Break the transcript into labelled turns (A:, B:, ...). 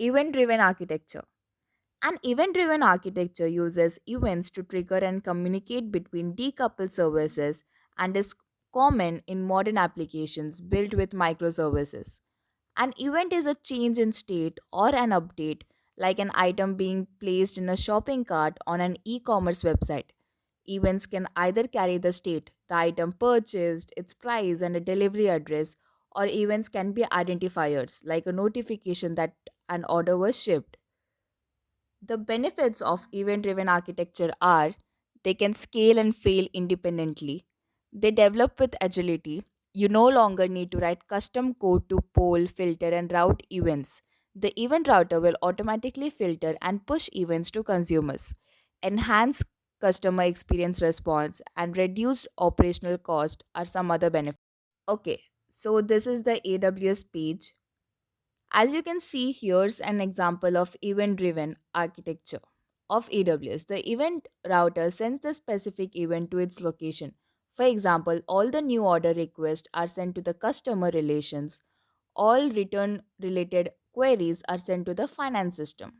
A: Event driven architecture. An event driven architecture uses events to trigger and communicate between decoupled services and is common in modern applications built with microservices. An event is a change in state or an update, like an item being placed in a shopping cart on an e commerce website. Events can either carry the state, the item purchased, its price, and a delivery address, or events can be identifiers, like a notification that an order was shipped. The benefits of event driven architecture are they can scale and fail independently. They develop with agility. You no longer need to write custom code to poll, filter, and route events. The event router will automatically filter and push events to consumers. Enhance customer experience response and reduced operational cost are some other benefits. Okay, so this is the AWS page. As you can see, here's an example of event driven architecture of AWS. The event router sends the specific event to its location. For example, all the new order requests are sent to the customer relations, all return related queries are sent to the finance system.